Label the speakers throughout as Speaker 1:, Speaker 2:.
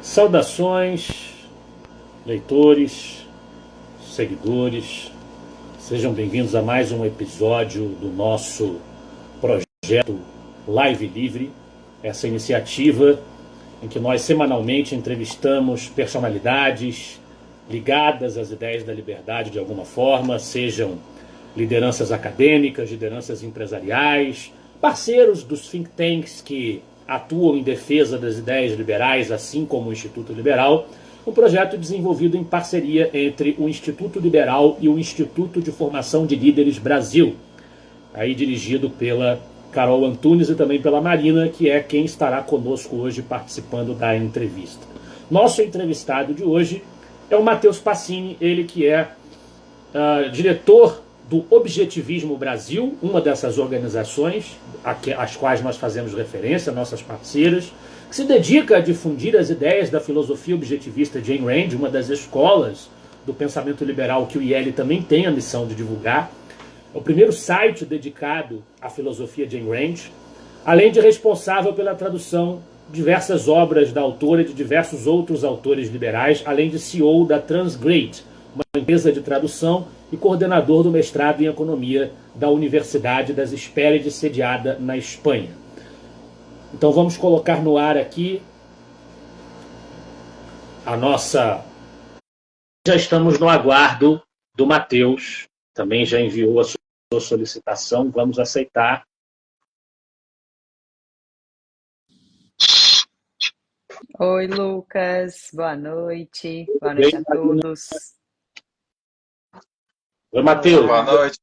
Speaker 1: Saudações, leitores, seguidores, sejam bem-vindos a mais um episódio do nosso projeto Live Livre, essa iniciativa em que nós semanalmente entrevistamos personalidades ligadas às ideias da liberdade de alguma forma, sejam lideranças acadêmicas, lideranças empresariais, parceiros dos think tanks que atuam em defesa das ideias liberais, assim como o Instituto Liberal, um projeto desenvolvido em parceria entre o Instituto Liberal e o Instituto de Formação de Líderes Brasil, aí dirigido pela Carol Antunes e também pela Marina, que é quem estará conosco hoje participando da entrevista. Nosso entrevistado de hoje é o Matheus Passini, ele que é diretor do Objetivismo Brasil, uma dessas organizações às quais nós fazemos referência, nossas parceiras, que se dedica a difundir as ideias da filosofia objetivista de Ayn Rand, uma das escolas do pensamento liberal que o IEL também tem a missão de divulgar. É o primeiro site dedicado à filosofia de Ayn Rand, além de responsável pela tradução de diversas obras da autora e de diversos outros autores liberais, além de CEO da Transgrade, uma empresa de tradução, e coordenador do mestrado em Economia da Universidade das Hespérides, sediada na Espanha. Então vamos colocar no ar aqui a nossa... Já estamos no aguardo do Matheus, também já enviou a sua solicitação, vamos aceitar.
Speaker 2: Oi, Lucas, boa noite a todos.
Speaker 1: Oi, Matheus.
Speaker 3: Boa noite.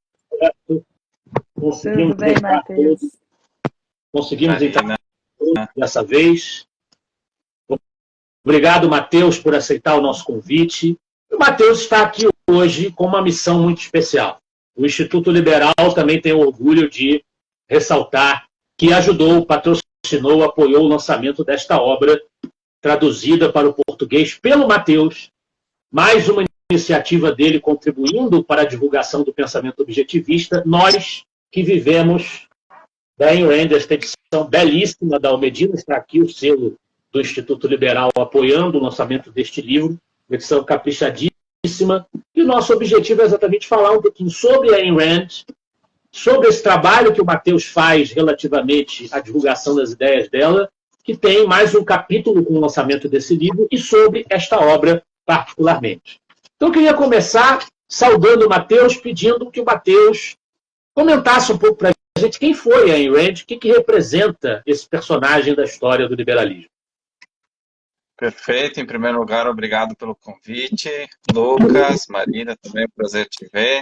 Speaker 2: Tudo bem, Matheus?
Speaker 1: Conseguimos entrar dessa vez. Obrigado, Matheus, por aceitar o nosso convite. O Matheus está aqui hoje com uma missão muito especial. O Instituto Liberal também tem o orgulho de ressaltar que ajudou, patrocinou, apoiou o lançamento desta obra, traduzida para o português pelo Matheus, mais uma iniciativa dele contribuindo para a divulgação do pensamento objetivista. Nós que vivemos da Ayn Rand, esta edição belíssima da Almedina, está aqui o selo do Instituto Liberal apoiando o lançamento deste livro, uma edição caprichadíssima, e o nosso objetivo é exatamente falar um pouquinho sobre a Ayn Rand, sobre esse trabalho que o Matheus faz relativamente à divulgação das ideias dela, que tem mais um capítulo com o lançamento desse livro, e sobre esta obra particularmente. Então eu queria começar saudando o Matheus, pedindo que o Matheus comentasse um pouco para a gente quem foi a Ayn Rand, o que representa esse personagem da história do liberalismo.
Speaker 3: Perfeito. Em primeiro lugar, obrigado pelo convite. Lucas, Marina, também é um prazer te ver.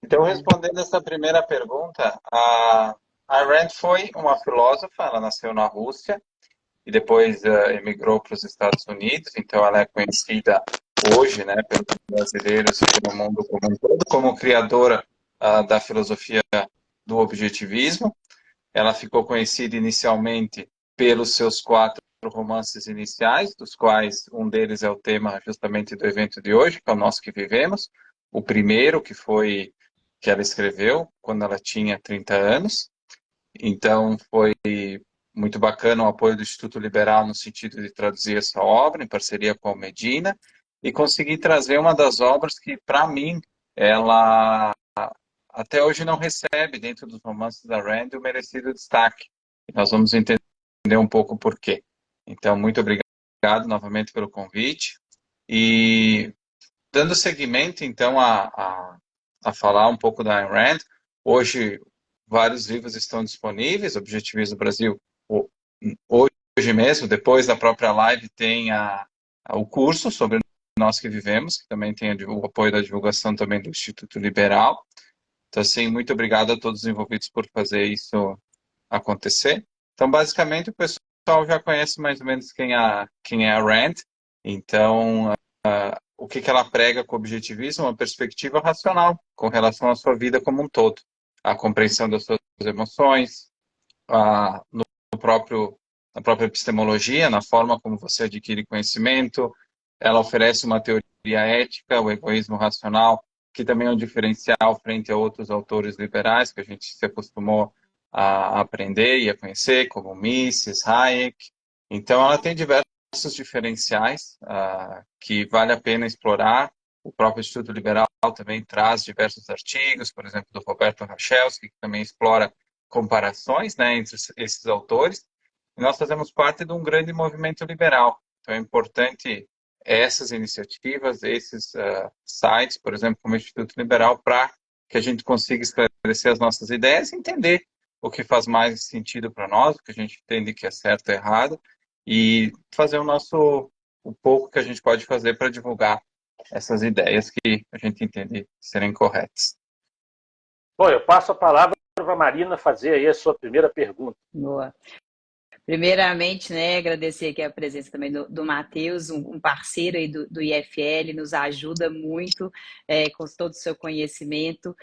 Speaker 3: Então, respondendo essa primeira pergunta, a Ayn Rand foi uma filósofa, ela nasceu na Rússia e depois emigrou para os Estados Unidos, então ela é conhecida hoje, né, pelos brasileiros e pelo mundo como um todo, como criadora da filosofia do objetivismo. Ela ficou conhecida inicialmente pelos seus 4 romances iniciais, dos quais um deles é o tema justamente do evento de hoje, que é o Nós que Vivemos. O primeiro, que ela escreveu quando ela tinha 30 anos. Então, foi muito bacana o apoio do Instituto Liberal no sentido de traduzir essa obra, em parceria com a Medina, e conseguir trazer uma das obras que, para mim, ela até hoje não recebe, dentro dos romances da Rand, o merecido destaque. E nós vamos entender um pouco por quê. Então, muito obrigado novamente pelo convite. E dando seguimento, então, a falar um pouco da Ayn Rand, hoje vários livros estão disponíveis, Objetivismo Brasil, hoje mesmo, depois da própria live, tem o curso sobre Nós que Vivemos, que também tem o apoio da divulgação também do Instituto Liberal. Então, assim, muito obrigado a todos os envolvidos por fazer isso acontecer. Então, basicamente, o pessoal já conhece mais ou menos quem é a Rand. Então, o que ela prega com o objetivismo? Uma perspectiva racional com relação à sua vida como um todo. A compreensão das suas emoções, na própria epistemologia, na forma como você adquire conhecimento. Ela oferece uma teoria ética, o egoísmo racional, que também é um diferencial frente a outros autores liberais que a gente se acostumou a aprender e a conhecer, como Mises, Hayek. Então, ela tem diversos diferenciais que vale a pena explorar. O próprio Instituto Liberal também traz diversos artigos, por exemplo, do Roberto Rachelski, que também explora comparações, né, entre esses autores. E nós fazemos parte de um grande movimento liberal. Então é importante essas iniciativas, esses sites, por exemplo, como o Instituto Liberal, para que a gente consiga esclarecer as nossas ideias e entender o que faz mais sentido para nós, o que a gente entende que é certo e errado, e fazer o pouco que a gente pode fazer para divulgar essas ideias que a gente entende serem corretas.
Speaker 1: Bom, eu passo a palavra para a Marina fazer aí a sua primeira pergunta.
Speaker 2: Boa. Primeiramente, né, agradecer aqui a presença também do Matheus, um parceiro aí do IFL, nos ajuda muito com todo o seu conhecimento.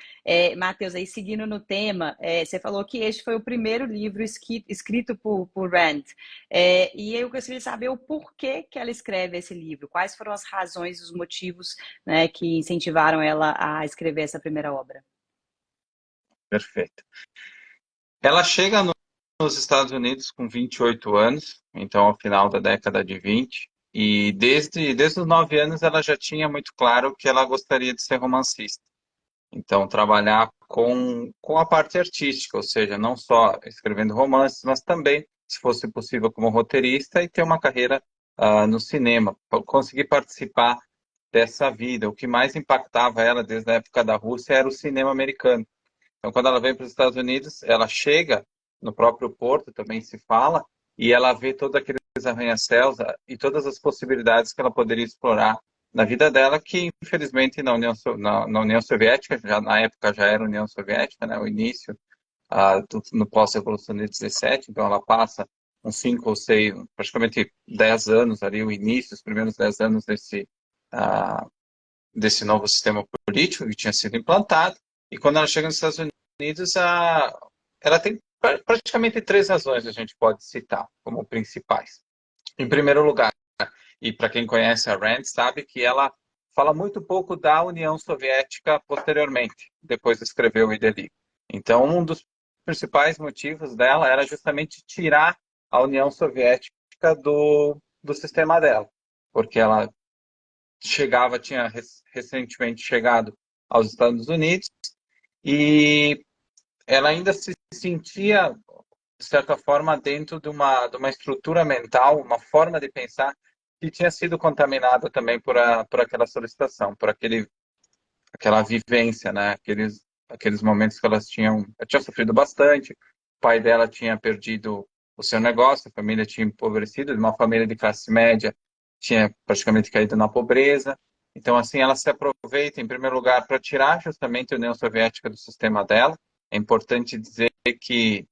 Speaker 2: Matheus, aí seguindo no tema, você falou que este foi o primeiro livro escrito por Rand, e eu gostaria de saber o porquê que ela escreve esse livro, quais foram as razões, os motivos, né, que incentivaram ela a escrever essa primeira obra.
Speaker 3: Perfeito. Ela chega nos Estados Unidos com 28 anos, então ao final da década de 20, e desde os 9 anos ela já tinha muito claro que ela gostaria de ser romancista. Então, trabalhar com a parte artística, ou seja, não só escrevendo romances, mas também, se fosse possível, como roteirista e ter uma carreira no cinema, conseguir participar dessa vida. O que mais impactava ela desde a época da Rússia era o cinema americano. Então, quando ela vem para os Estados Unidos, ela chega no próprio porto, também se fala, e ela vê todos aqueles arranha-céus e todas as possibilidades que ela poderia explorar na vida dela, que infelizmente na União Soviética, já na época já era União Soviética, né, o início no pós-revolução de 17, então ela passa uns 5 ou 6, praticamente 10 anos ali, o início, os primeiros 10 anos desse novo sistema político que tinha sido implantado. E quando ela chega nos Estados Unidos, ela tem praticamente 3 razões a gente pode citar como principais. Em primeiro lugar, e para quem conhece a Rand, sabe que ela fala muito pouco da União Soviética posteriormente, depois de escrever o Ideli. Então, um dos principais motivos dela era justamente tirar a União Soviética do sistema dela, porque ela tinha recentemente chegado aos Estados Unidos e ela ainda se sentia, de certa forma, dentro de uma estrutura mental, uma forma de pensar que tinha sido contaminada também por aquela solicitação, por aquela vivência, né? Aqueles momentos que ela tinha sofrido bastante, o pai dela tinha perdido o seu negócio, a família tinha empobrecido, uma família de classe média tinha praticamente caído na pobreza. Então, assim, ela se aproveita, em primeiro lugar, para tirar justamente a União Soviética do sistema dela. É importante dizer que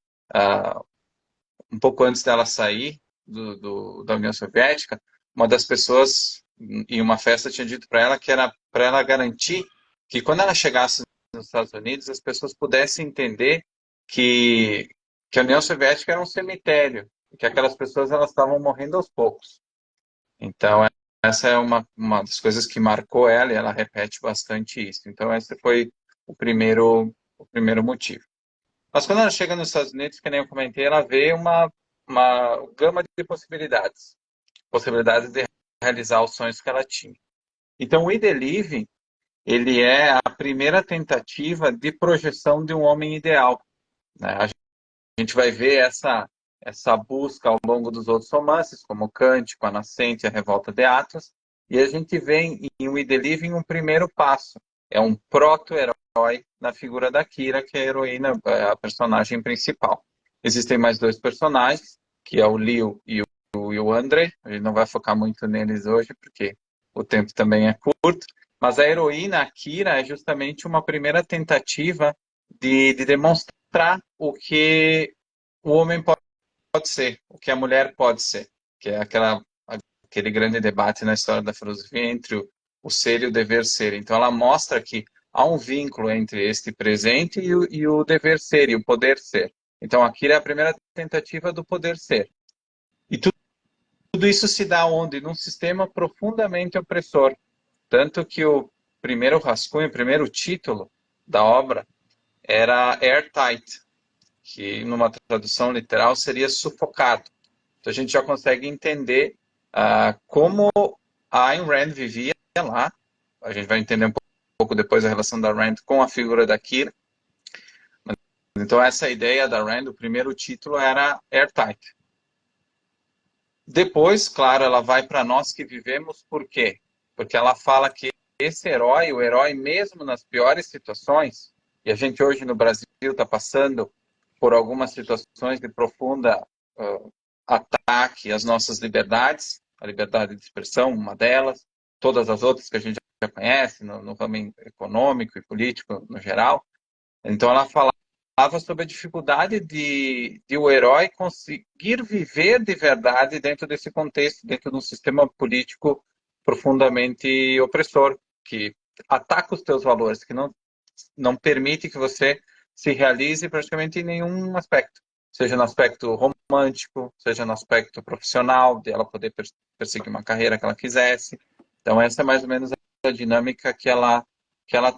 Speaker 3: um pouco antes dela sair da União Soviética, uma das pessoas em uma festa tinha dito para ela que era para ela garantir que quando ela chegasse nos Estados Unidos, as pessoas pudessem entender que a União Soviética era um cemitério, e que aquelas pessoas elas estavam morrendo aos poucos. Então, essa é uma das coisas que marcou ela, e ela repete bastante isso. Então, esse foi o primeiro motivo. Mas quando ela chega nos Estados Unidos, que nem eu comentei, ela vê uma gama de possibilidades de realizar os sonhos que ela tinha. Então, o We The Living, ele é a primeira tentativa de projeção de um homem ideal, né? A gente vai ver essa busca ao longo dos outros romances, como Cântico, A Nascente, A Revolta de Atlas, e a gente vê em We The Living um primeiro passo. É um proto-herói na figura da Kira, que é a heroína, a personagem principal. Existem mais 2 personagens, que é o Liu e o Andrei. A gente não vai focar muito neles hoje, porque o tempo também é curto. Mas a heroína, a Kira, é justamente uma primeira tentativa de demonstrar o que o homem pode ser, o que a mulher pode ser, que é aquele grande debate na história da filosofia entre o ser e o dever ser. Então ela mostra que há um vínculo entre este presente e o dever ser, e o poder ser. Então aqui é a primeira tentativa do poder ser. E tudo isso se dá onde? Num sistema profundamente opressor. Tanto que o primeiro rascunho, o primeiro título da obra era Airtight, que numa tradução literal seria sufocado. Então a gente já consegue entender como a Ayn Rand vivia lá. A gente vai entender um pouco depois a relação da Rand com a figura da Kira. Então, essa ideia da Rand, o primeiro título era Airtight. Depois, claro, ela vai para Nós que Vivemos, por quê? Porque ela fala que esse herói, o herói mesmo nas piores situações, e a gente hoje no Brasil está passando por algumas situações de profunda ataque às nossas liberdades, a liberdade de expressão, uma delas, todas as outras que a gente já conhece, no ramo econômico e político no geral. Então ela falava sobre a dificuldade de o herói conseguir viver de verdade dentro desse contexto, dentro de um sistema político profundamente opressor, que ataca os teus valores, que não permite que você se realize praticamente em nenhum aspecto, seja no aspecto romântico, seja no aspecto profissional, de ela poder perseguir uma carreira que ela quisesse. Então essa é mais ou menos a dinâmica que ela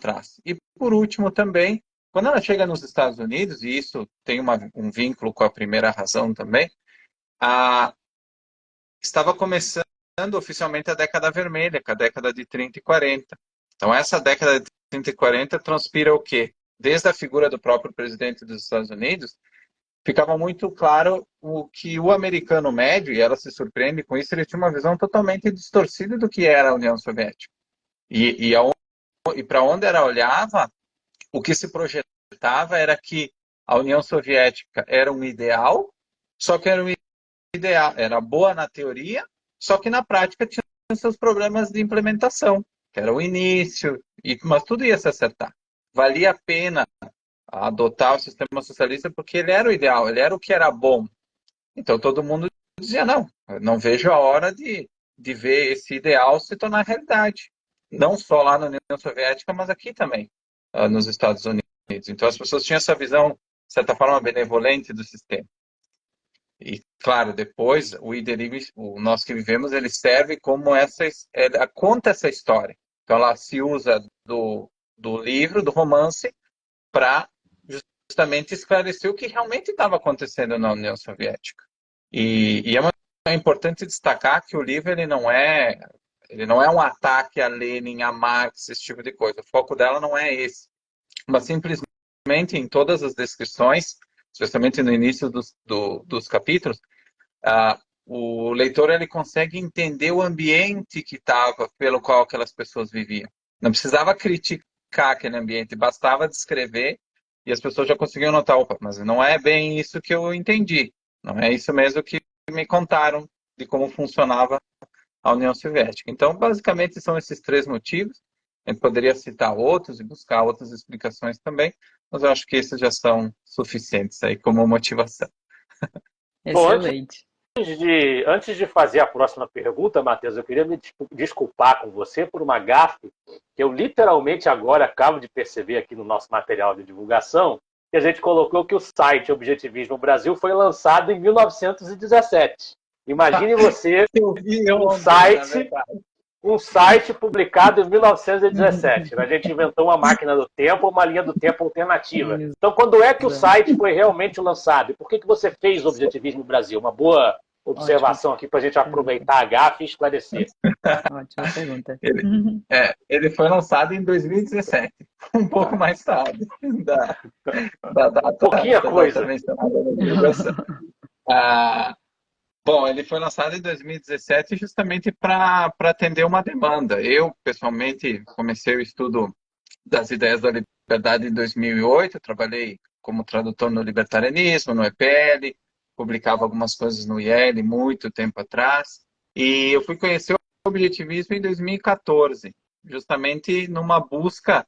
Speaker 3: traz. E por último também, quando ela chega nos Estados Unidos, e isso tem um vínculo com a primeira razão também, estava começando oficialmente a década vermelha, que é a década de 30 e 40. Então, essa década de 30 e 40 transpira o quê? Desde a figura do próprio presidente dos Estados Unidos, ficava muito claro que o americano médio, e ela se surpreende com isso, ele tinha uma visão totalmente distorcida do que era a União Soviética. E para onde ela olhava, o que se projetava era que a União Soviética era um ideal, só que era um ideal, era boa na teoria, só que na prática tinha seus problemas de implementação, que era o início, mas tudo ia se acertar. Valia a pena adotar o sistema socialista porque ele era o ideal, ele era o que era bom. Então todo mundo dizia, não vejo a hora de ver esse ideal se tornar realidade. Não só lá na União Soviética, mas aqui também, nos Estados Unidos. Então as pessoas tinham essa visão, de certa forma, benevolente do sistema. E, claro, depois o Nós que Vivemos, ele serve como conta essa história. Então ela se usa do livro, do romance, para justamente esclarecer o que realmente estava acontecendo na União Soviética. E é importante destacar que o livro ele não é um ataque a Lenin, a Marx, esse tipo de coisa. O foco dela não é esse. Mas simplesmente em todas as descrições, especialmente no início dos capítulos, o leitor ele consegue entender o ambiente que estava pelo qual aquelas pessoas viviam. Não precisava criticar aquele ambiente, bastava descrever e as pessoas já conseguiam notar, opa, mas não é bem isso que eu entendi, não é isso mesmo que me contaram de como funcionava a União Soviética. Então, basicamente, são esses três motivos. A gente poderia citar outros e buscar outras explicações também, mas eu acho que esses já são suficientes aí como motivação.
Speaker 4: Bom,
Speaker 2: Excelente.
Speaker 4: antes de fazer a próxima pergunta, Matheus, eu queria me desculpar com você por uma gafe que eu literalmente agora acabo de perceber aqui no nosso material de divulgação, que a gente colocou que o site Objetivismo Brasil foi lançado em 1917. Imagine você um site publicado em 1917. A gente inventou uma máquina do tempo, uma linha do tempo alternativa. Então, quando é que o site foi realmente lançado? E por que você fez o Objetivismo Brasil? Uma boa observação aqui para a gente aproveitar a gafe e esclarecer.
Speaker 2: Ótima pergunta.
Speaker 3: Ele foi lançado em 2017, um pouco mais tarde da data.
Speaker 4: Pouquinha coisa.
Speaker 3: Bom, ele foi lançado em 2017 justamente para atender uma demanda. Eu, pessoalmente, comecei o estudo das ideias da liberdade em 2008, trabalhei como tradutor no libertarianismo, no EPL, publicava algumas coisas no IEL muito tempo atrás, e eu fui conhecer o objetivismo em 2014, justamente numa busca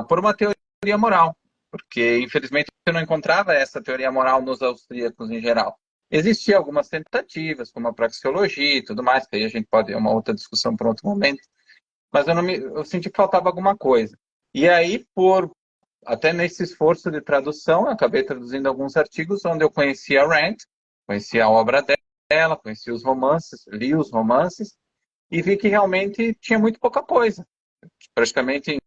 Speaker 3: por uma teoria moral, porque infelizmente eu não encontrava essa teoria moral nos austríacos em geral. Existiam algumas tentativas, como a praxeologia e tudo mais, que aí a gente pode ter uma outra discussão para outro momento, mas eu senti que faltava alguma coisa. E aí, até nesse esforço de tradução, eu acabei traduzindo alguns artigos onde eu conhecia a Rand, conhecia a obra dela, conhecia os romances, li os romances, e vi que realmente tinha muito pouca coisa. Praticamente,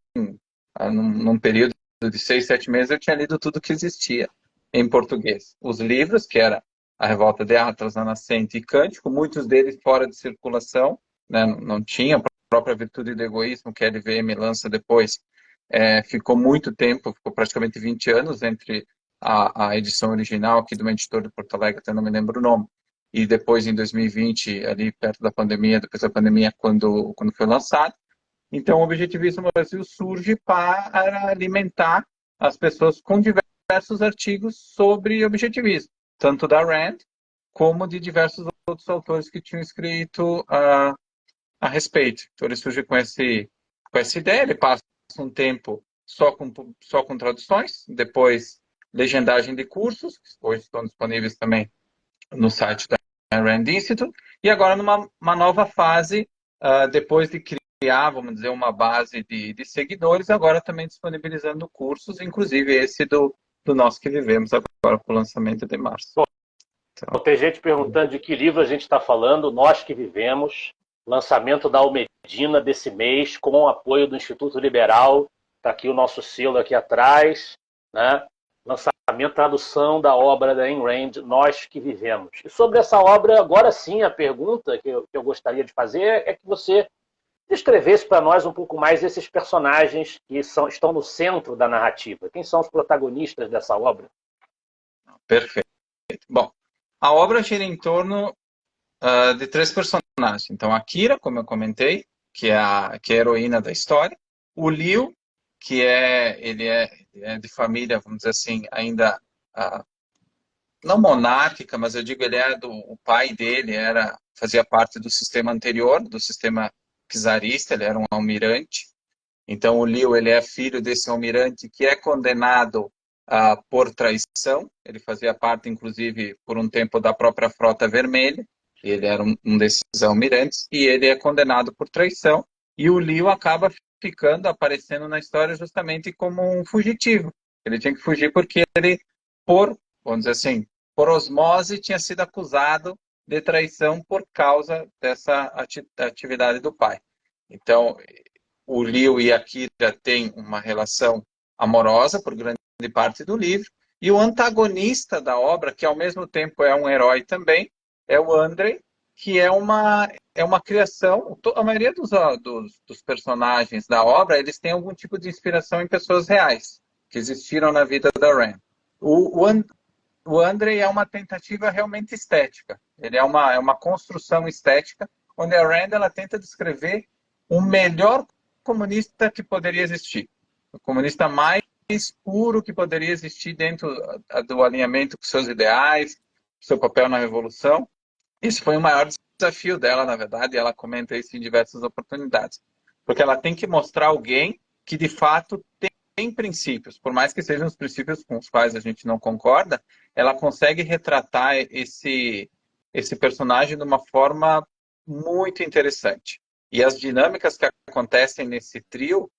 Speaker 3: num período de 6, 7 meses, eu tinha lido tudo que existia em português. Os livros, que era A Revolta de Atlas, A Nascente e Cântico, muitos deles fora de circulação, né? Não tinha. A própria Virtude do Egoísmo, que a LVM lança depois, ficou muito tempo, ficou praticamente 20 anos entre a edição original aqui de uma editora de Porto Alegre, até não me lembro o nome, e depois em 2020, ali perto da pandemia, depois da pandemia, quando foi lançado. Então, o Objetivismo no Brasil surge para alimentar as pessoas com diversos artigos sobre objetivismo, tanto da Rand como de diversos outros autores que tinham escrito a respeito. Então, ele surge com essa ideia, ele passa um tempo só com traduções, depois legendagem de cursos, que hoje estão disponíveis também no site da Rand Institute, e agora numa nova fase, depois de criar, vamos dizer, uma base de seguidores, agora também disponibilizando cursos, inclusive esse do Nós que Vivemos, agora com o lançamento de março.
Speaker 4: Então, tem gente perguntando de que livro a gente está falando, Nós que Vivemos, lançamento da Almedina desse mês, com o apoio do Instituto Liberal, está aqui o nosso selo aqui atrás, né? Lançamento, tradução da obra da Ayn Rand, Nós que Vivemos. E sobre essa obra, agora sim, a pergunta que eu gostaria de fazer é que você descrevesse para nós um pouco mais esses personagens que estão no centro da narrativa. Quem são os protagonistas dessa obra?
Speaker 3: Perfeito. Bom, a obra gira em torno de 3 personagens. Então, a Kira, como eu comentei, que é a heroína da história. O Liu, que ele é de família, vamos dizer assim, ainda não monárquica, mas eu digo, o pai dele fazia parte do sistema anterior, do sistema czarista, ele era um almirante. Então, o Liu, ele é filho desse almirante que é condenado por traição. Ele fazia parte, inclusive, por um tempo, da própria Frota Vermelha. Ele era um desses almirantes e ele é condenado por traição. E o Liu acaba aparecendo na história justamente como um fugitivo. Ele tinha que fugir porque ele, vamos dizer assim, por osmose, tinha sido acusado de traição por causa dessa atividade do pai. Então, o Liu e a Kira têm uma relação amorosa por grande parte do livro, e o antagonista da obra, que ao mesmo tempo é um herói também, é o Andrei, que é uma criação. A maioria dos personagens da obra, eles têm algum tipo de inspiração em pessoas reais, que existiram na vida da Rand. O Andrei é uma tentativa realmente estética. Ele é uma construção estética, onde a Rand ela tenta descrever o melhor comunista que poderia existir. O comunista mais puro que poderia existir dentro do alinhamento com seus ideais, seu papel na revolução. Esse foi o maior desafio dela, na verdade, e ela comenta isso em diversas oportunidades. Porque ela tem que mostrar alguém que, de fato, tem princípios. Por mais que sejam os princípios com os quais a gente não concorda, ela consegue retratar esse personagem de uma forma muito interessante. E as dinâmicas que acontecem nesse trio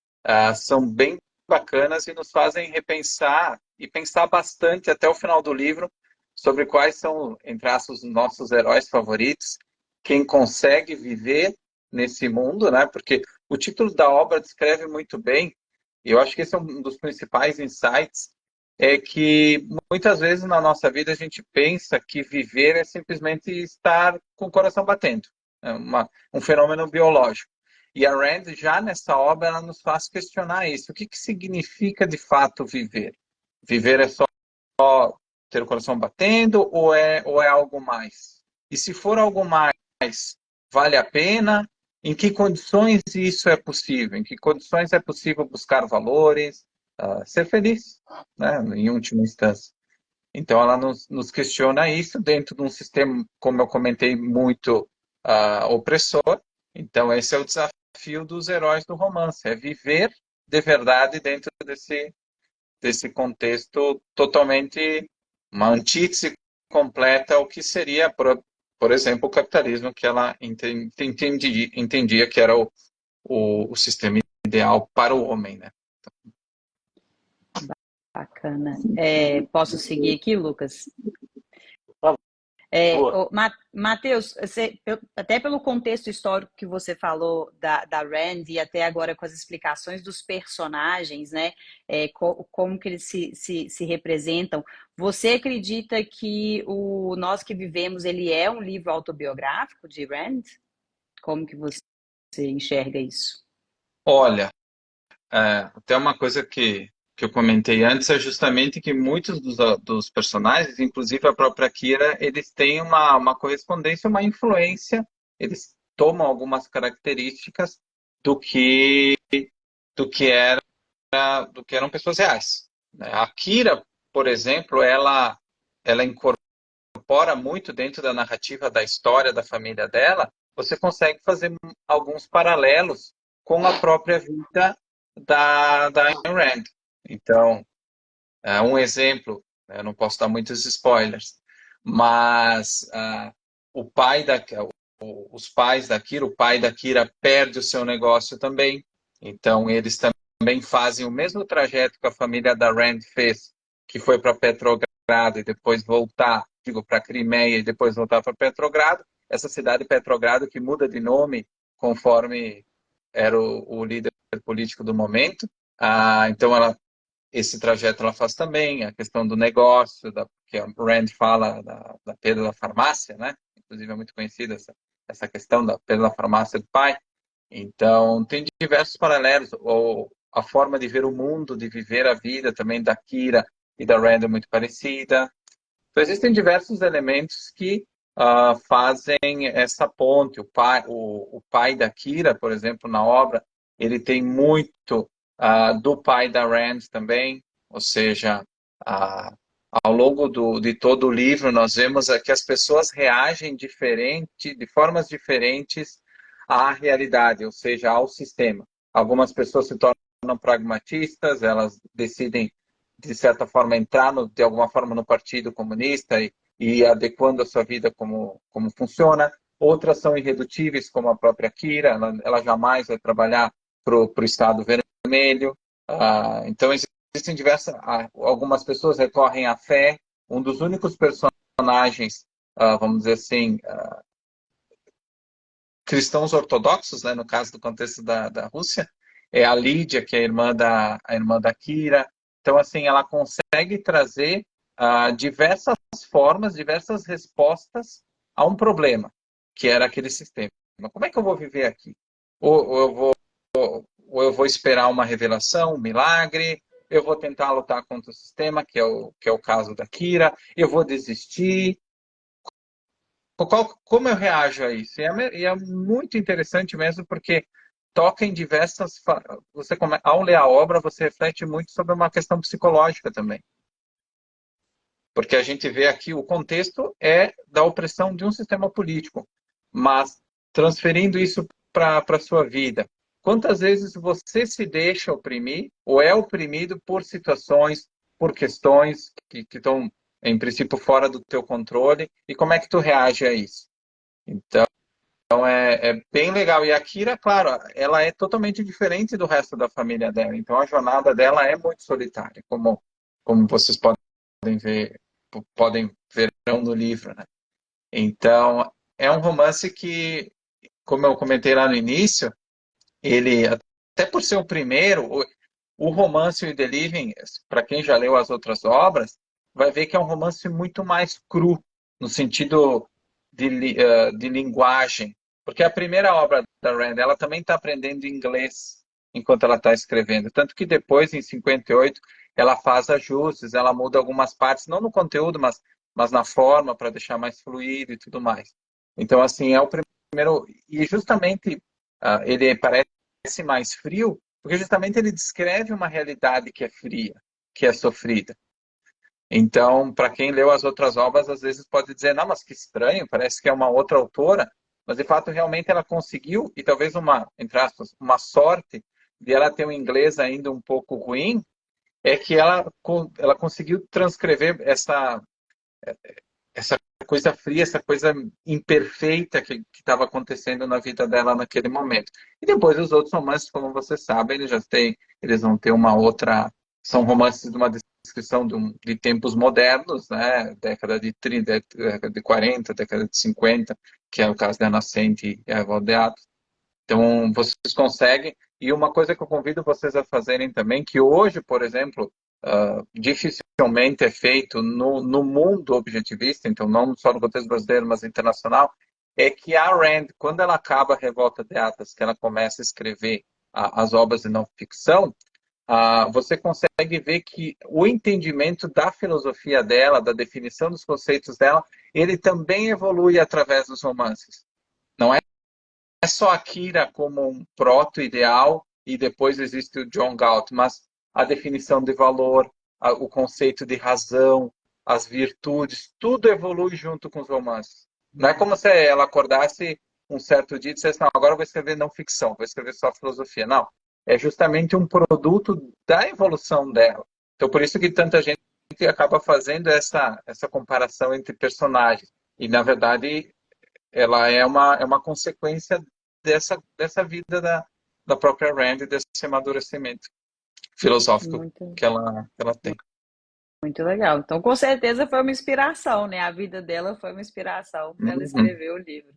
Speaker 3: são bem bacanas e nos fazem repensar e pensar bastante até o final do livro sobre quais são, entre aspas, os nossos heróis favoritos, quem consegue viver nesse mundo, né? Porque o título da obra descreve muito bem, e eu acho que esse é um dos principais insights, é que muitas vezes na nossa vida a gente pensa que viver é simplesmente estar com o coração batendo. É um fenômeno biológico. E a Rand, já nessa obra, ela nos faz questionar isso. O que significa, de fato, viver? Viver é só ter o coração batendo ou é algo mais? E se for algo mais, vale a pena? Em que condições isso é possível? Em que condições é possível buscar valores, ser feliz, né, em última instância? Então, ela nos questiona isso dentro de um sistema, como eu comentei, muito opressor. Então, esse é o desafio dos heróis do romance, é viver de verdade dentro desse contexto totalmente uma antítese completa ao que seria, por exemplo, o capitalismo, que ela entendia que era o sistema ideal para o homem, né?
Speaker 2: Bacana. Posso seguir aqui, Lucas?
Speaker 4: Boa.
Speaker 2: Matheus, até pelo contexto histórico que você falou da Rand e até agora com as explicações dos personagens, né? Como que eles se representam, você acredita que o Nós que Vivemos, ele é um livro autobiográfico de Rand? Como que você enxerga isso?
Speaker 3: Olha, até uma coisa que eu comentei antes é justamente que muitos dos personagens, inclusive a própria Kira, eles têm uma correspondência, uma influência, eles tomam algumas características do que, do que era, do que eram pessoas reais, né? A Kira, por exemplo, ela incorpora muito dentro da narrativa da história da família dela, você consegue fazer alguns paralelos com a própria vida da Ayn Rand. Então, um exemplo, né, eu não posso dar muitos spoilers, mas o pai da, os pais da Kira, o pai da Kira perde o seu negócio também. Então, eles também fazem o mesmo trajeto que a família da Rand fez, que foi para Petrogrado e depois voltar, digo, para Crimeia e depois voltar para Petrogrado. Essa cidade Petrogrado que muda de nome conforme era o líder político do momento. Então, esse trajeto ela faz também, a questão do negócio, que a Rand fala da perda da farmácia, né? Inclusive é muito conhecida essa questão da perda da farmácia do pai. Então, tem diversos paralelos, ou a forma de ver o mundo, de viver a vida também da Kira e da Rand é muito parecida. Então, existem diversos elementos que fazem essa ponte. O pai da Kira, por exemplo, na obra, ele tem muito do pai da Rand também, ou seja, ao longo de todo o livro nós vemos que as pessoas reagem de formas diferentes à realidade, ou seja, ao sistema. Algumas pessoas se tornam pragmatistas, elas decidem, de certa forma, entrar de alguma forma no Partido Comunista e adequando a sua vida como funciona. Outras são irredutíveis, como a própria Kira, ela jamais vai trabalhar para o Estado Vermelho. Então, existem algumas pessoas recorrem à fé. Um dos únicos personagens, vamos dizer assim, cristãos ortodoxos, né, no caso do contexto da Rússia, é a Lídia, que é a irmã da Kira. Então, assim, ela consegue trazer diversas formas, diversas respostas a um problema, que era aquele sistema. Como é que eu vou viver aqui? Ou eu vou esperar uma revelação, um milagre, eu vou tentar lutar contra o sistema, que é o caso da Kira, eu vou desistir. Como eu reajo a isso? E é muito interessante mesmo, porque toca em diversas... ao ler a obra, você reflete muito sobre uma questão psicológica também. Porque a gente vê aqui, o contexto é da opressão de um sistema político, mas transferindo isso para a sua vida. Quantas vezes você se deixa oprimir ou é oprimido por situações, por questões que estão, em princípio, fora do teu controle, e como é que tu reage a isso? Então, é bem legal. E a Kira, claro, ela é totalmente diferente do resto da família dela. Então, a jornada dela é muito solitária, como vocês podem ver no livro, né? Então, é um romance que, como eu comentei lá no início, ele, até por ser o primeiro, o romance e o The Living, para quem já leu as outras obras, vai ver que é um romance muito mais cru, no sentido de linguagem. Porque a primeira obra da Rand, ela também está aprendendo inglês enquanto ela está escrevendo. Tanto que depois, em 58, ela faz ajustes, ela muda algumas partes, não no conteúdo, mas na forma, para deixar mais fluido e tudo mais. Então, assim, é o primeiro... E justamente ele parece mais frio, porque justamente ele descreve uma realidade que é fria, que é sofrida. Então, para quem leu as outras obras, às vezes pode dizer, não, mas que estranho, parece que é uma outra autora, mas de fato realmente ela conseguiu, e talvez entre aspas, uma sorte de ela ter um inglês ainda um pouco ruim, é que ela conseguiu transcrever essa coisa fria, essa coisa imperfeita que estava acontecendo na vida dela naquele momento. E depois os outros romances, como você sabe, eles vão ter uma outra... São romances de uma descrição de tempos modernos, né? Década de 30, década de 40, década de 50, que é o caso da Nascente e a Revolta de Atos. Então, vocês conseguem. E uma coisa que eu convido vocês a fazerem também, que hoje, por exemplo, dificilmente é feito no mundo objetivista, então não só no contexto brasileiro, mas internacional, é que a Rand, quando ela acaba a Revolta de Atas, que ela começa a escrever as obras de não ficção, você consegue ver que o entendimento da filosofia dela, da definição dos conceitos dela, ele também evolui através dos romances. Não é só a Kira como um proto-ideal e depois existe o John Galt, mas a definição de valor, o conceito de razão, as virtudes, tudo evolui junto com os romances. Não é como se ela acordasse um certo dia e dissesse, não, agora eu vou escrever não ficção, vou escrever só filosofia. Não, é justamente um produto da evolução dela. Então, por isso que tanta gente acaba fazendo essa comparação entre personagens. E, na verdade, ela é uma consequência dessa vida da própria Rand, desse amadurecimento filosófico
Speaker 2: Muito,
Speaker 3: que ela tem.
Speaker 2: muito legal. Então, com certeza foi uma inspiração, né? A vida dela foi uma inspiração para ela escrever o livro.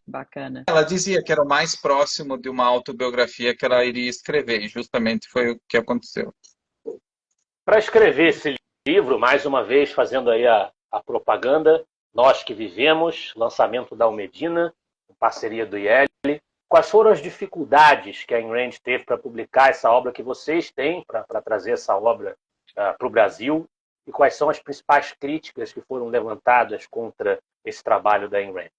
Speaker 2: Bacana.
Speaker 3: Ela dizia que era o mais próximo de uma autobiografia que ela iria escrever, e justamente foi o que aconteceu.
Speaker 4: Para escrever esse livro, mais uma vez, fazendo aí a propaganda, Nós que Vivemos, lançamento da Almedina, em parceria do IEL. Quais foram as dificuldades que a Ayn Rand teve para publicar essa obra que vocês têm, para trazer essa obra para o Brasil? E quais são as principais críticas que foram levantadas contra esse trabalho da Ayn Rand?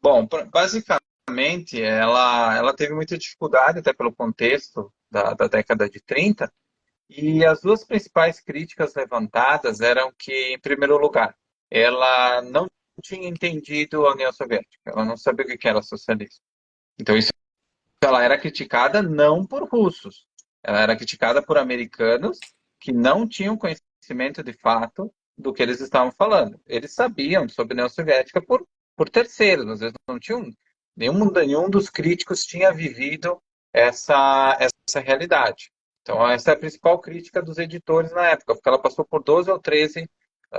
Speaker 3: Bom, basicamente, ela teve muita dificuldade, até pelo contexto da década de 30, e as duas principais críticas levantadas eram que, em primeiro lugar, ela não tinha entendido a União Soviética, ela não sabia o que era socialismo. Então, ela era criticada não por russos, ela era criticada por americanos que não tinham conhecimento de fato do que eles estavam falando. Eles sabiam sobre a União Soviética por terceiros, às vezes não tinham, nenhum dos críticos tinha vivido essa realidade. Então, essa é a principal crítica dos editores na época, porque ela passou por 12 ou 13,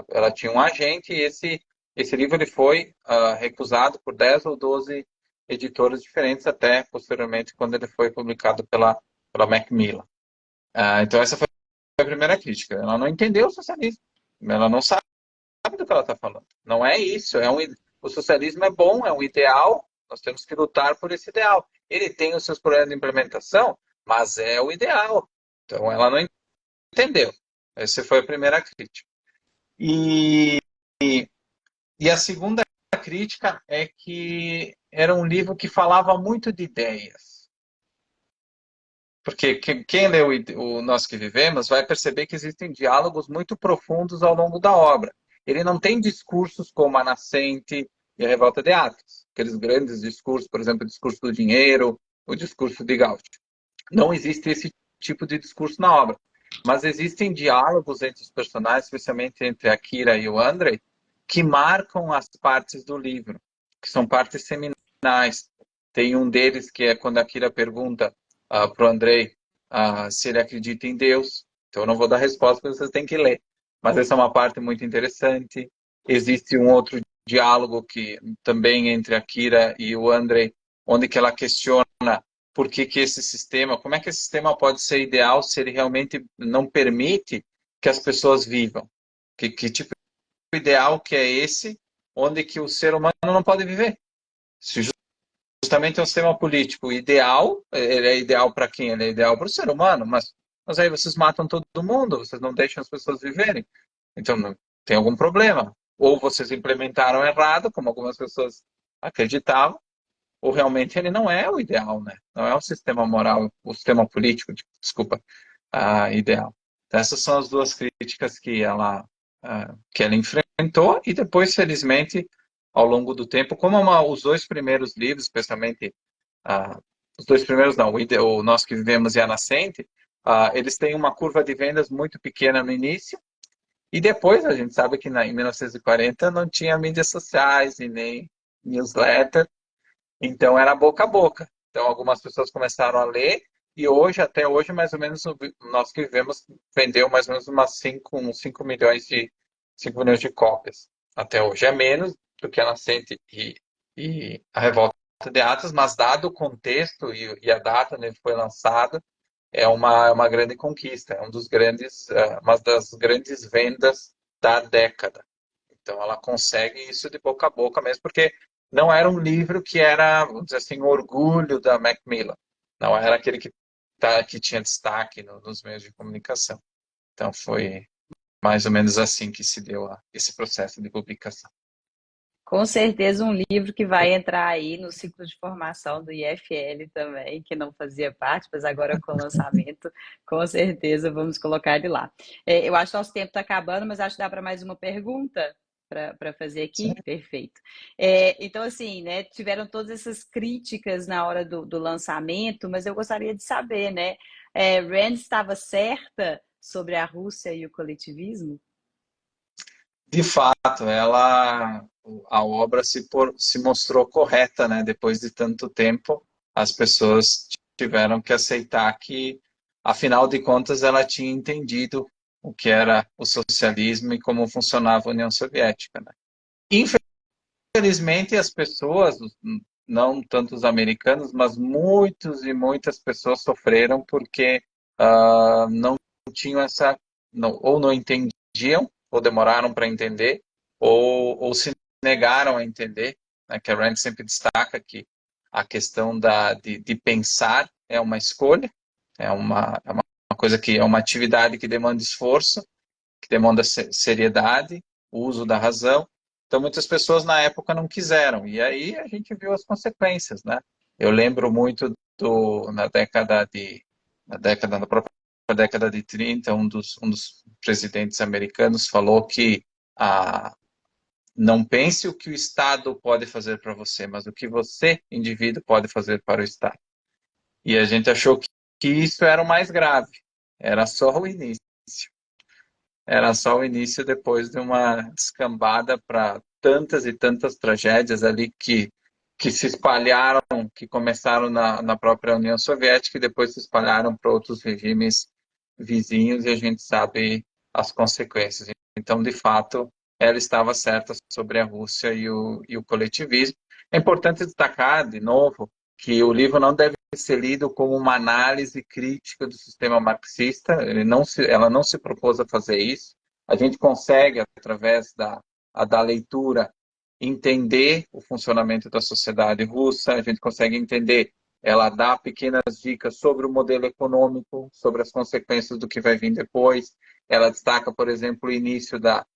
Speaker 3: ela tinha um agente e esse livro ele foi recusado por 10 ou 12 editoras diferentes, até posteriormente, quando ele foi publicado pela Macmillan. Então, essa foi a primeira crítica. Ela não entendeu o socialismo. Ela não sabe do que ela está falando. Não é isso. O socialismo é bom, é um ideal, nós temos que lutar por esse ideal. Ele tem os seus problemas de implementação, mas é o ideal. Então, ela não entendeu. Essa foi a primeira crítica. E a segunda crítica é que era um livro que falava muito de ideias. Porque quem leu o Nós que Vivemos vai perceber que existem diálogos muito profundos ao longo da obra. Ele não tem discursos como A Nascente e A Revolta de Atos, aqueles grandes discursos, por exemplo, o discurso do dinheiro, o discurso de Gauss. Não existe esse tipo de discurso na obra. Mas existem diálogos entre os personagens, especialmente entre a Kira e o Andrei, que marcam as partes do livro, que são partes seminais. Tem um deles que é quando a Kira pergunta para o Andrei se ele acredita em Deus. Então, eu não vou dar resposta, porque vocês têm que ler. Mas essa é uma parte muito interessante. Existe um outro diálogo que também entre a Kira e o Andrei, onde que ela questiona por que esse sistema, como é que esse sistema pode ser ideal se ele realmente não permite que as pessoas vivam? Que tipo de ideal que é esse, onde que o ser humano não pode viver? Se justamente é um sistema político ideal, ele é ideal para quem? Ele é ideal para o ser humano, mas aí vocês matam todo mundo, vocês não deixam as pessoas viverem. Então, tem algum problema. Ou vocês implementaram errado, como algumas pessoas acreditavam, ou realmente ele não é o ideal, né? Não é o sistema moral, o sistema político, desculpa, ideal. Então, essas são as duas críticas que ela enfrentou e depois, felizmente, ao longo do tempo, como os dois primeiros livros, especialmente os dois primeiros não, o Nós que Vivemos e A Nascente, eles têm uma curva de vendas muito pequena no início e depois a gente sabe que em 1940 não tinha mídias sociais e nem newsletter, então era boca a boca. Então algumas pessoas começaram a ler e hoje, até hoje, mais ou menos, nós que vivemos, vendeu mais ou menos uns 5 milhões de cópias. Até hoje é menos do que a Nascente e a Revolta de Atlas, mas dado o contexto e a data onde ele foi lançado, é uma grande conquista, é uma das grandes vendas da década. Então ela consegue isso de boca a boca mesmo, porque não era um livro que era, vamos dizer assim, o orgulho da Macmillan. Não era aquele que tinha destaque nos meios de comunicação. Então foi mais ou menos assim que se deu esse processo de publicação.
Speaker 2: Com certeza um livro que vai entrar aí no ciclo de formação do IFL também, que não fazia parte, mas agora com o lançamento, com certeza vamos colocar ele lá. Eu acho que nosso tempo está acabando, mas acho que dá para mais uma pergunta para fazer aqui.
Speaker 3: Sim.
Speaker 2: Perfeito. Então, assim, né, tiveram todas essas críticas na hora do lançamento, mas eu gostaria de saber, né, Rand estava certa sobre a Rússia e o coletivismo?
Speaker 3: De fato, a obra se mostrou correta, né? Depois de tanto tempo, as pessoas tiveram que aceitar que, afinal de contas, ela tinha entendido o que era o socialismo e como funcionava a União Soviética, né? Infelizmente, as pessoas, não tanto os americanos, mas muitos e muitas pessoas sofreram porque não tinham ou não entendiam, ou demoraram para entender, ou se negaram a entender, né? Que a Rand sempre destaca que a questão de pensar é uma escolha, é uma coisa que é uma atividade que demanda esforço, que demanda seriedade, o uso da razão. Então, muitas pessoas na época não quiseram, e aí a gente viu as consequências, né? Eu lembro muito na própria década de 30, um dos presidentes americanos falou que não pense o que o Estado pode fazer para você, mas o que você, indivíduo, pode fazer para o Estado. E a gente achou que isso era o mais grave, era só o início. Era só o início depois de uma descambada para tantas e tantas tragédias ali que se espalharam, que começaram na própria União Soviética e depois se espalharam para outros regimes vizinhos e a gente sabe as consequências. Então, de fato, ela estava certa sobre a Rússia e o coletivismo. É importante destacar, de novo, que o livro não deve ser lido como uma análise crítica do sistema marxista. Ela não se propôs a fazer isso. A gente consegue, através da leitura, entender o funcionamento da sociedade russa, a gente consegue entender, ela dá pequenas dicas sobre o modelo econômico, sobre as consequências do que vai vir depois. Ela destaca, por exemplo, o início da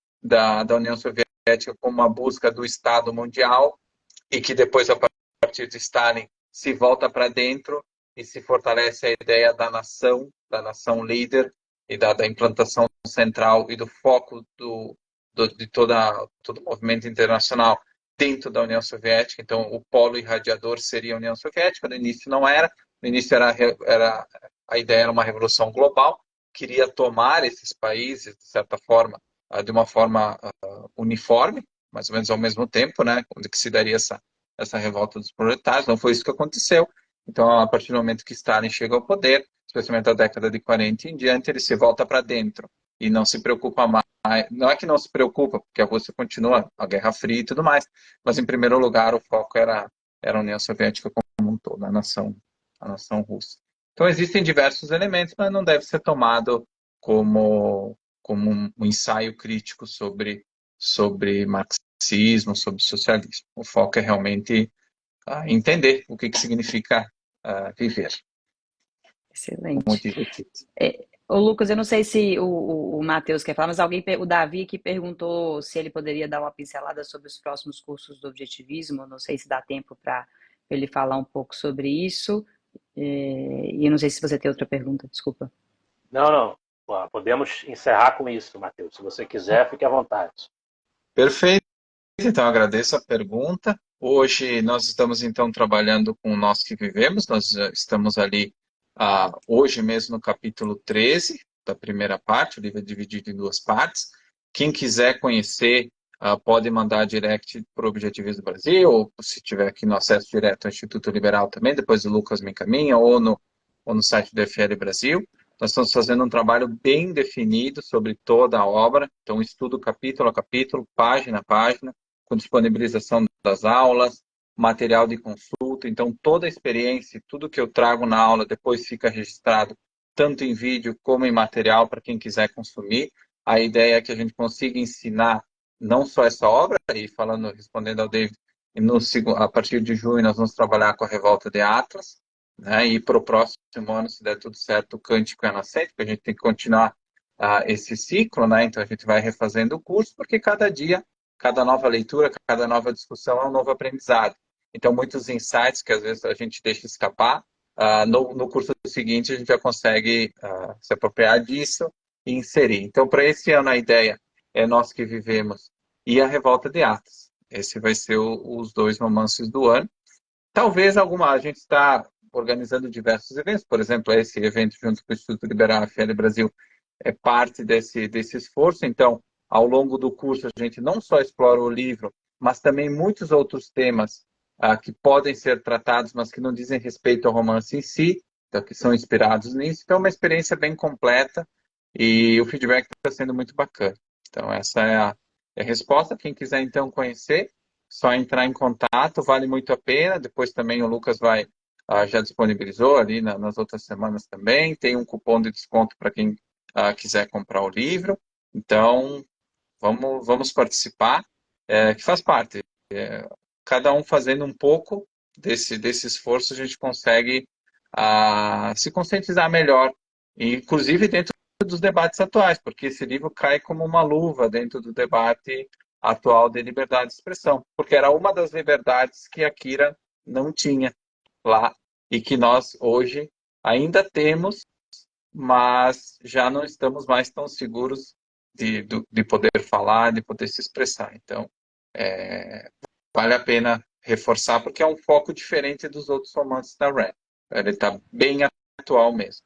Speaker 3: União Soviética como uma busca do Estado mundial e que depois, a partir de Stalin, se volta para dentro e se fortalece a ideia da nação líder e da implantação central e do foco de todo o movimento internacional dentro da União Soviética. Então, o polo irradiador seria a União Soviética, no início não era, no início a ideia era uma revolução global, queria tomar esses países, de certa forma, de uma forma uniforme, mais ou menos ao mesmo tempo, né, onde que se daria essa revolta dos proletários. Não foi isso que aconteceu. Então, a partir do momento que Stalin chega ao poder, especialmente da década de 40 em diante, ele se volta para dentro e não se preocupa mais. Não é que não se preocupa, porque a Rússia continua a Guerra Fria e tudo mais, mas em primeiro lugar o foco era a União Soviética como um todo, a nação russa. Então existem diversos elementos, mas não deve ser tomado como um ensaio crítico sobre marxismo, sobre socialismo. O foco é realmente entender o que significa viver. Como
Speaker 2: Excelente.
Speaker 3: diz o título.
Speaker 2: Ô Lucas, eu não sei se o Matheus quer falar, mas o Davi aqui perguntou se ele poderia dar uma pincelada sobre os próximos cursos do Objetivismo. Não sei se dá tempo para ele falar um pouco sobre isso. E eu não sei se você tem outra pergunta, desculpa.
Speaker 4: Não. Podemos encerrar com isso, Matheus. Se você quiser, fique à vontade.
Speaker 3: Perfeito. Então, agradeço a pergunta. Hoje nós estamos, então, trabalhando com Nós que Vivemos. Nós estamos ali, hoje mesmo, no capítulo 13 da primeira parte. O livro é dividido em duas partes. Quem quiser conhecer, pode mandar direct para o Objetivismo do Brasil, ou se tiver aqui no acesso direto ao Instituto Liberal também, depois o Lucas me encaminha, ou ou no site do FL Brasil. Nós estamos fazendo um trabalho bem definido sobre toda a obra, então estudo capítulo a capítulo, página a página, com disponibilização das aulas, material de consulta, então toda a experiência, tudo que eu trago na aula depois fica registrado tanto em vídeo como em material para quem quiser consumir. A ideia é que a gente consiga ensinar não só essa obra, e respondendo ao David, a partir de junho nós vamos trabalhar com a Revolta de Atlas, né, e para o próximo ano, se der tudo certo, o Cântico e a Nascente, porque a gente tem que continuar esse ciclo, né, então a gente vai refazendo o curso, porque cada dia, cada nova leitura, cada nova discussão é um novo aprendizado. Então, muitos insights que às vezes a gente deixa escapar, no curso seguinte a gente já consegue se apropriar disso e inserir. Então, para esse ano a ideia é Nós que Vivemos e a Revolta de Atlas. Esse vai ser os 2 romances do ano. Talvez a gente está organizando diversos eventos, por exemplo, esse evento junto com o Instituto Liberal FL Brasil é parte desse esforço. Então, ao longo do curso, a gente não só explora o livro, mas também muitos outros temas que podem ser tratados, mas que não dizem respeito ao romance em si, então, que são inspirados nisso. Então, é uma experiência bem completa e o feedback está sendo muito bacana. Então, essa é a resposta. Quem quiser, então, conhecer, só entrar em contato, vale muito a pena. Depois também o Lucas já disponibilizou ali nas outras semanas também. Tem um cupom de desconto para quem quiser comprar o livro. Então, vamos participar, que faz parte. Cada um fazendo um pouco desse esforço, a gente consegue se conscientizar melhor, inclusive dentro dos debates atuais, porque esse livro cai como uma luva dentro do debate atual de liberdade de expressão, porque era uma das liberdades que a Kira não tinha lá e que nós hoje ainda temos, mas já não estamos mais tão seguros de poder falar, de poder se expressar. Então, vale a pena reforçar, porque é um foco diferente dos outros romances da Red. Ele está bem atual mesmo.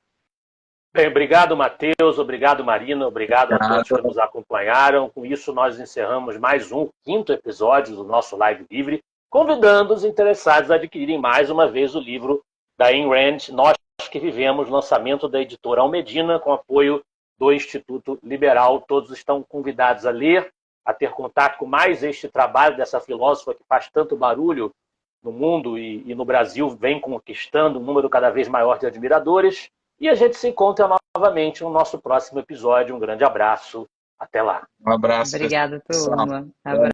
Speaker 4: Bem, obrigado, Matheus, obrigado, Marina, obrigado a todos que nos acompanharam. Com isso, nós encerramos mais um 5º episódio do nosso Live Livre, convidando os interessados a adquirirem mais uma vez o livro da Ayn Rand, Nós que Vivemos, lançamento da editora Almedina, com apoio do Instituto Liberal. Todos estão convidados a ler, a ter contato com mais este trabalho dessa filósofa que faz tanto barulho no mundo e no Brasil, vem conquistando um número cada vez maior de admiradores. E a gente se encontra novamente no nosso próximo episódio. Um grande abraço. Até lá.
Speaker 3: Um abraço.
Speaker 2: Obrigada, turma. Abraço.